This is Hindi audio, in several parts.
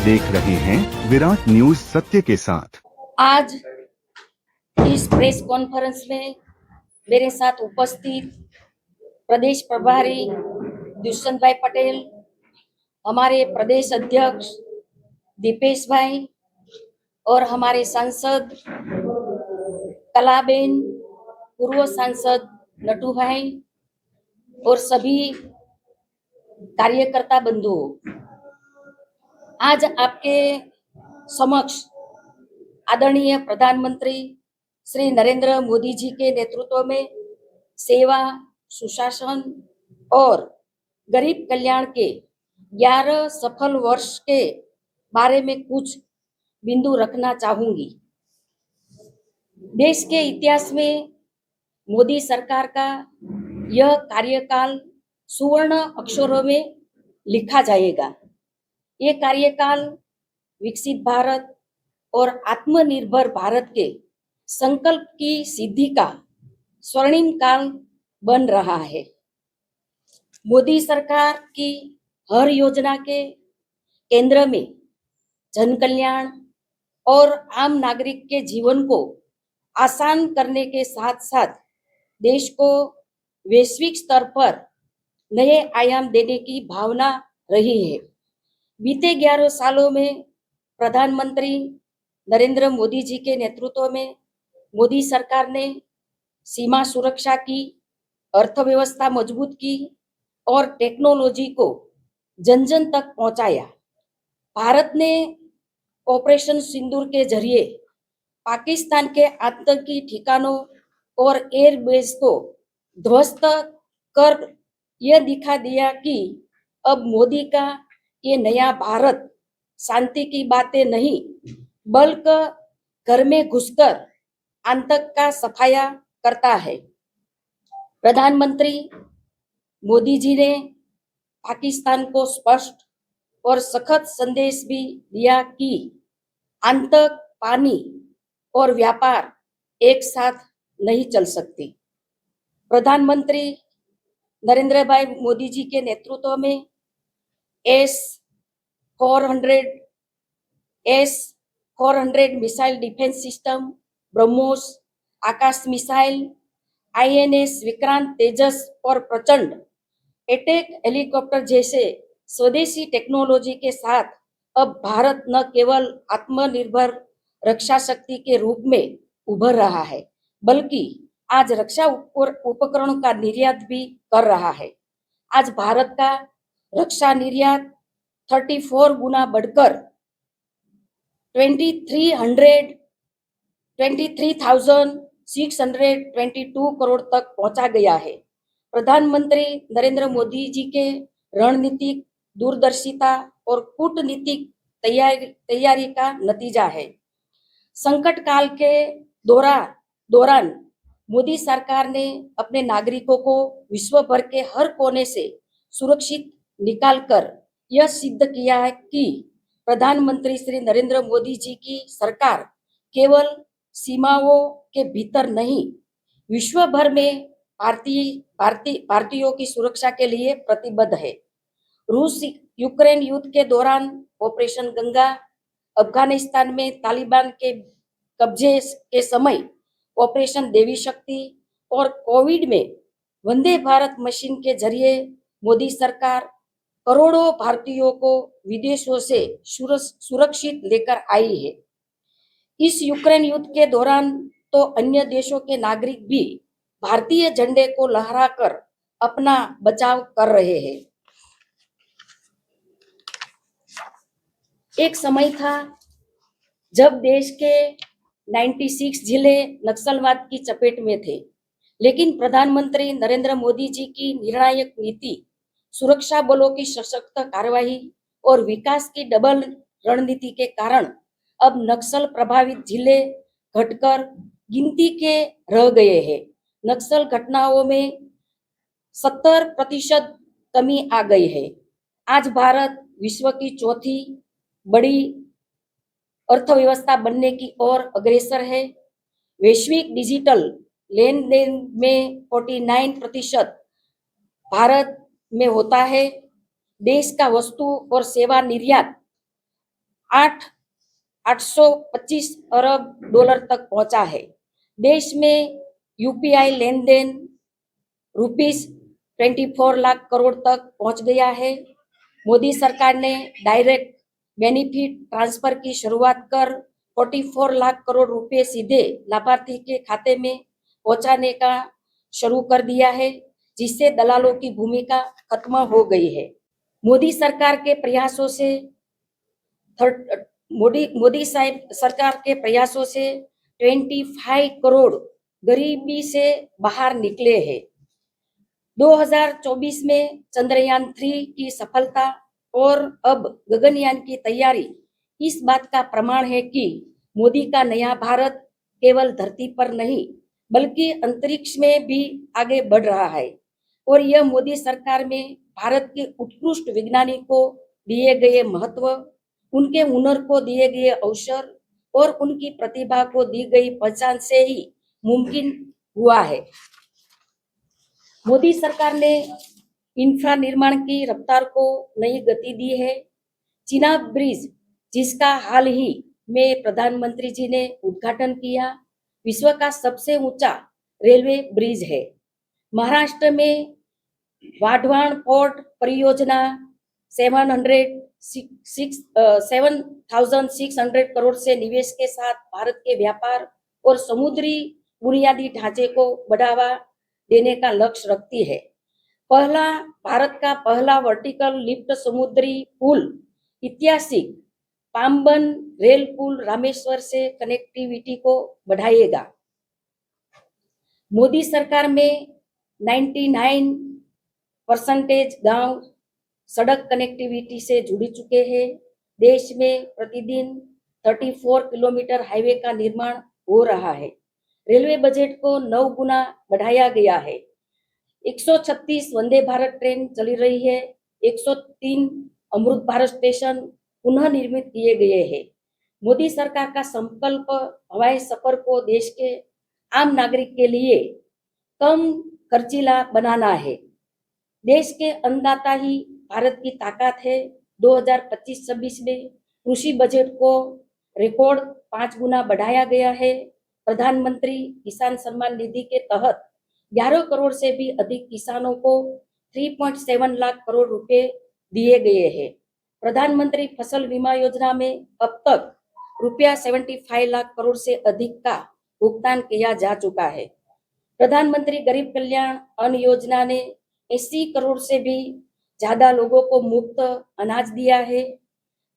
देख रहे हैं विराट न्यूज सत्य के साथ। आज इस प्रेस कॉन्फ्रेंस में मेरे साथ उपस्थित प्रदेश प्रभारी दुष्यंत भाई पटेल, हमारे प्रदेश अध्यक्ष दीपेश भाई और हमारे सांसद कलाबेन, पूर्व सांसद नटू भाई और सभी कार्यकर्ता बंधुओं, आज आपके समक्ष आदरणीय प्रधानमंत्री श्री नरेंद्र मोदी जी के नेतृत्व में सेवा, सुशासन और गरीब कल्याण के 11 सफल वर्ष के बारे में कुछ बिंदु रखना चाहूंगी। देश के इतिहास में मोदी सरकार का यह कार्यकाल सुवर्ण अक्षरों में लिखा जाएगा। ये कार्यकाल विकसित भारत और आत्मनिर्भर भारत के संकल्प की सिद्धि का स्वर्णिम काल बन रहा है। मोदी सरकार की हर योजना के केंद्र में जन कल्याण और आम नागरिक के जीवन को आसान करने के साथ साथ देश को वैश्विक स्तर पर नए आयाम देने की भावना रही है। बीते 11 सालों में प्रधानमंत्री नरेंद्र मोदी जी के नेतृत्व में मोदी सरकार ने सीमा सुरक्षा की, अर्थव्यवस्था मजबूत की और टेक्नोलॉजी को जन जन तक पहुंचाया। भारत ने ऑपरेशन सिंदूर के जरिए पाकिस्तान के आतंकी ठिकानों और एयरबेस को ध्वस्त कर यह दिखा दिया कि अब मोदी का ये नया भारत शांति की बातें नहीं बल्कि घर में घुसकर आतंक का सफाया करता है। प्रधानमंत्री मोदी जी ने पाकिस्तान को स्पष्ट और सख्त संदेश भी दिया कि आतंक, पानी और व्यापार एक साथ नहीं चल सकते। प्रधानमंत्री नरेंद्र भाई मोदी जी के नेतृत्व में S-400 missile defence system, Brahmos Akash missile, INS Vikrant, Tejas और प्रचंड अटैक हेलीकॉप्टर जैसे स्वदेशी टेक्नोलॉजी के साथ अब भारत न केवल आत्मनिर्भर रक्षा शक्ति के रूप में उभर रहा है बल्कि आज रक्षा उपकरणों का निर्यात भी कर रहा है। आज भारत का रक्षा निर्यात 34 गुना बढ़कर 23,622 करोड़ तक पहुंचा गया है। प्रधानमंत्री नरेंद्र मोदी जी के रणनीतिक दूरदर्शिता और कूटनीतिक तैयारी का नतीजा है। संकट काल के दौरान मोदी सरकार ने अपने नागरिकों को विश्व भर के हर कोने से सुरक्षित निकालकर यह सिद्ध किया है कि प्रधानमंत्री श्री नरेंद्र मोदी जी की सरकार केवल सीमाओं के भीतर नहीं, विश्व भर में भारतीयों की सुरक्षा के लिए प्रतिबद्ध है। रूस यूक्रेन युद्ध के दौरान ऑपरेशन गंगा, अफगानिस्तान में तालिबान के कब्जे के समय ऑपरेशन देवी शक्ति और कोविड में वंदे भारत मिशन के जरिए मोदी सरकार करोड़ों भारतीयों को विदेशों से सुरक्षित लेकर आई है। इस यूक्रेन युद्ध के दौरान तो अन्य देशों के नागरिक भी भारतीय झंडे को लहराकर अपना बचाव कर रहे हैं। एक समय था जब देश के 96 जिले नक्सलवाद की चपेट में थे, लेकिन प्रधानमंत्री नरेंद्र मोदी जी की निर्णायक नीति, सुरक्षा बलों की सशक्त कार्यवाही और विकास की डबल रणनीति के कारण अब नक्सल प्रभावित जिले घटकर गिनती के रह गए हैं। नक्सल घटनाओं में 70% कमी आ गई है। आज भारत विश्व की चौथी बड़ी अर्थव्यवस्था बनने की ओर अग्रसर है। वैश्विक डिजिटल लेन देन में 49% भारत में होता है। देश का वस्तु और सेवा निर्यात 8 825 अरब डॉलर तक पहुंचा है। देश में यूपीआई लेन देन रुपीस 24 लाख करोड़ तक पहुंच गया है। मोदी सरकार ने डायरेक्ट बेनिफिट ट्रांसफर की शुरुआत कर 44 लाख करोड़ रुपए सीधे लाभार्थी के खाते में पहुंचाने का शुरू कर दिया है, जिससे दलालों की भूमिका खत्म हो गई है। मोदी सरकार के प्रयासों से सरकार के प्रयासों से 25 करोड़ गरीबी से बाहर निकले हैं। 2024 में चंद्रयान 3 की सफलता और अब गगनयान की तैयारी इस बात का प्रमाण है कि मोदी का नया भारत केवल धरती पर नहीं बल्कि अंतरिक्ष में भी आगे बढ़ रहा है। और यह मोदी सरकार में भारत के उत्कृष्ट वैज्ञानिकों दिए गए महत्व, उनके हुनर को दिए गए अवसर और उनकी प्रतिभा को दी गई पहचान से ही मुमकिन हुआ है। मोदी सरकार ने इंफ्रा निर्माण की रफ्तार को नई गति दी है। चिनाब ब्रिज, जिसका हाल ही में प्रधानमंत्री जी ने उद्घाटन किया, विश्व का सबसे ऊंचा रेलवे ब्रिज है। महाराष्ट्र में वाढवान पोर्ट परियोजना 7,600 करोड़ से निवेश के साथ भारत के व्यापार और समुद्री बुनियादी ढांचे को बढ़ावा देने का लक्ष्य रखती है। भारत का पहला वर्टिकल लिफ्ट समुद्री पुल ऐतिहासिक पाम्बन रेल पुल रामेश्वर से कनेक्टिविटी को बढ़ाएगा। मोदी सरकार में 99% गांव सड़क कनेक्टिविटी से जुड़ चुके हैं। देश में प्रतिदिन 34 किलोमीटर हाईवे का निर्माण हो रहा है। रेलवे बजट को 9 गुना बढ़ाया गया है। 136 वंदे भारत ट्रेन चली रही है। 103 अमृत भारत स्टेशन पुनः निर्मित किए गए हैं। मोदी सरकार का संकल्प हवाई सफर को देश के आम नागरिक के लिए कम खर्चीला बनाना है। देश के अन्नदाता ही भारत की ताकत है। 2025-26 में कृषि बजट को रिकॉर्ड 5 गुना बढ़ाया गया है। प्रधानमंत्री किसान सम्मान निधि के तहत 11 करोड़ से भी अधिक किसानों को 3.7 लाख करोड़ रुपए दिए गए हैं। प्रधानमंत्री फसल बीमा योजना में अब तक रुपया 75 लाख करोड़ से अधिक का भुगतान किया जा चुका है। प्रधानमंत्री गरीब कल्याण अन्न योजना ने 80 करोड़ से भी ज्यादा लोगों को मुफ्त अनाज दिया है।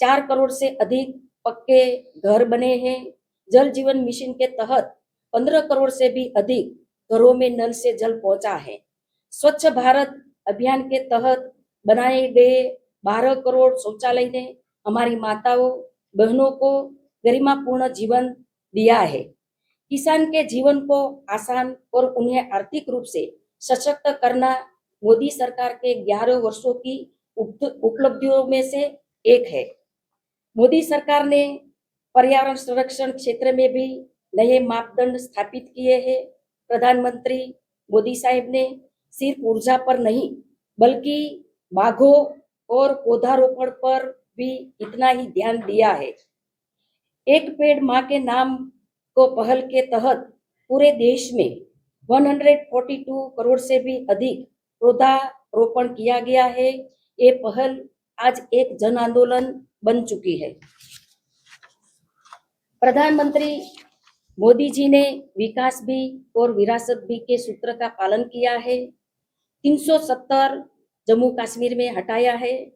4 करोड़ से अधिक पक्के घर बने हैं। जल जीवन मिशन के तहत 15 करोड़ से भी अधिक घरों में नल से जल पहुंचा है। स्वच्छ भारत अभियान के तहत बनाए गए 12 करोड़ शौचालय ने हमारी माताओं बहनों को गरिमापूर्ण जीवन दिया है। किसान के जीवन को आसान और उन्हें आर्थिक रूप से सशक्त करना मोदी सरकार के 11 वर्षों की उपलब्धियों में से एक है। मोदी सरकार ने पर्यावरण संरक्षण क्षेत्र में भी नए मापदंड स्थापित किए हैं। प्रधानमंत्री मोदी साहब ने सिर्फ ऊर्जा पर नहीं बल्कि बाघों और पौधारोपण पर भी इतना ही ध्यान दिया है। एक पेड़ माँ के नाम को पहल के तहत पूरे देश में 142 करोड़ से भी अधिक पौधारोपण किया गया है। ये पहल आज एक जन आंदोलन बन चुकी है। प्रधानमंत्री मोदी जी ने विकास भी और विरासत भी के सूत्र का पालन किया है। 370 जम्मू कश्मीर में हटाया है।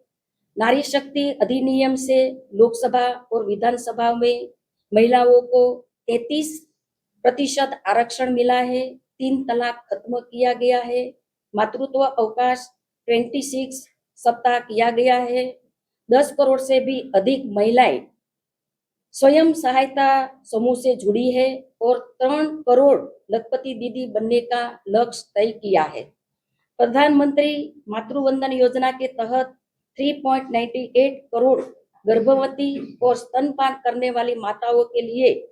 नारी शक्ति अधिनियम से लोकसभा और विधानसभा में महिलाओं को 33% आरक्षण मिला है। 3 तलाक खत्म किया गया है। मातृत्व अवकाश 26 सप्ताह किया गया है। 10 करोड़ से भी अधिक महिलाएं स्वयं सहायता समूह से जुड़ी है और 3 करोड़ लखपति दीदी बनने का लक्ष्य तय किया है। प्रधानमंत्री मातृवंदन योजना के तहत 3.98 करोड़ गर्भवती और स्तनपान करने वाली माताओं के लिए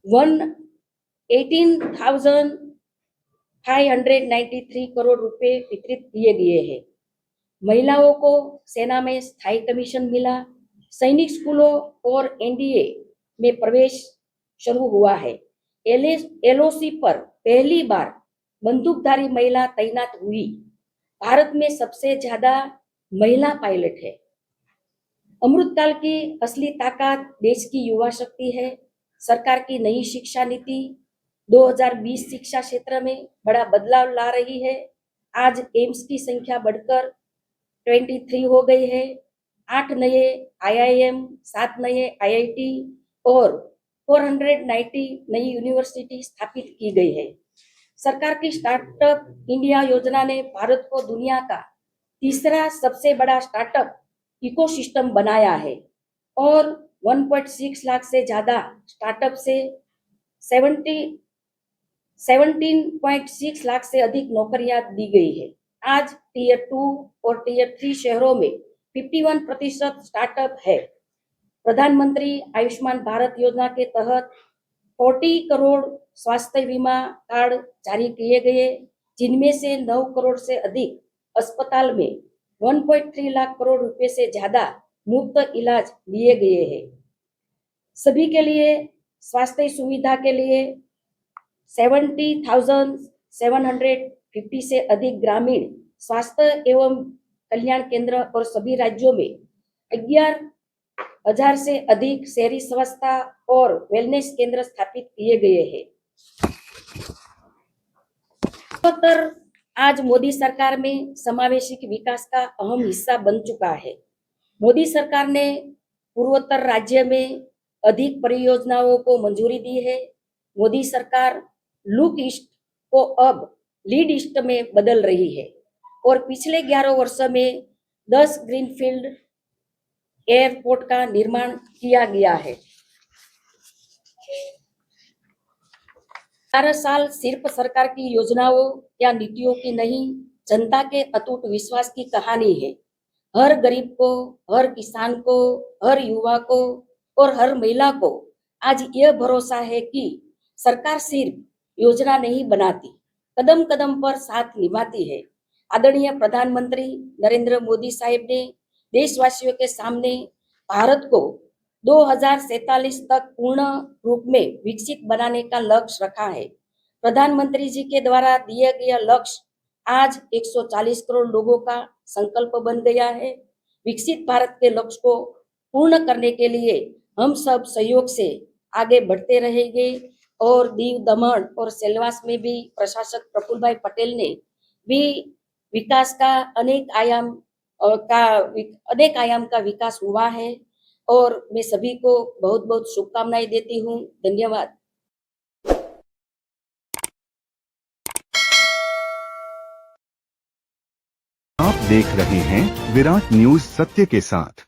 118,593 करोड़ रुपए वितरित किए गए हैं। महिलाओं को सेना में स्थायी कमीशन मिला। सैनिक स्कूलों और एनडीए में प्रवेश शुरू हुआ है। एलओसी पर पहली बार बंदूकधारी महिला तैनात हुई। भारत में सबसे ज्यादा महिला पायलट है। अमृतकाल की असली ताकत देश की युवा शक्ति है। सरकार की नई शिक्षा नीति 2020 शिक्षा क्षेत्र में बड़ा बदलाव ला रही है। आज एम्स की संख्या बढ़कर 23 हो गई है। 8 नए आईआईएम, 7 नए आईआईटी और 490 नई यूनिवर्सिटी स्थापित की गई है। सरकार की स्टार्टअप इंडिया योजना ने भारत को दुनिया का तीसरा सबसे बड़ा स्टार्टअप इकोसिस्टम बनाया है और 1.6 लाख से ज्यादा स्टार्टअप से 17.6 लाख से अधिक नौकरियां दी गई है। आज टीयर 2 और टीयर 3 शहरों में 51% स्टार्टअप है। प्रधानमंत्री आयुष्मान भारत योजना के तहत 40 करोड़ स्वास्थ्य बीमा कार्ड जारी किए गए, जिनमें से 9 करोड़ से अधिक अस्पताल में 1.3 लाख करोड़ रुपए से ज्यादा मुफ्त इलाज दिए गए हैं। सभी के लिए स्वास्थ्य सुविधा के लिए 70,750 से अधिक ग्रामीण स्वास्थ्य एवं कल्याण केंद्र और सभी राज्यों में 11,000 से अधिक शहरी स्वास्थ्य और वेलनेस केंद्र स्थापित किए गए हैं। आज मोदी सरकार में समावेशी विकास का अहम हिस्सा बन चुका है। मोदी सरकार ने पूर्वोत्तर राज्य में अधिक परियोजनाओं को मंजूरी दी है। मोदी सरकार लुक ईस्ट को अब लीड ईस्ट में बदल रही है और पिछले 11 वर्षों में 10 ग्रीनफील्ड एयरपोर्ट का निर्माण किया गया है। 12 साल सिर्फ सरकार की योजनाओं या नीतियों की नहीं, जनता के अटूट विश्वास की कहानी है। हर गरीब को, हर किसान को, हर युवा को और हर महिला को आज यह भरोसा है कि सरकार सिर्फ योजना नहीं बनाती, कदम कदम पर साथ निभाती है। आदरणीय प्रधानमंत्री नरेंद्र मोदी साहब ने देशवासियों के सामने भारत को 2047 तक पूर्ण रूप में विकसित बनाने का लक्ष्य रखा है। प्रधानमंत्री जी के द्वारा दिए गए लक्ष्य आज 140 करोड़ लोगों का संकल्प बन गया है। विकसित भारत के लक्ष्य को पूर्ण करने के लिए हम सब सहयोग से आगे बढ़ते रहेंगे और दीव, दमन और सेल्वास में भी प्रशासक प्रफुल्ल भाई पटेल ने भी विकास का अनेक आयाम का विकास हुआ है और मैं सभी को बहुत बहुत शुभकामनाएं देती हूँ। धन्यवाद। आप देख रहे हैं विराट न्यूज सत्य के साथ।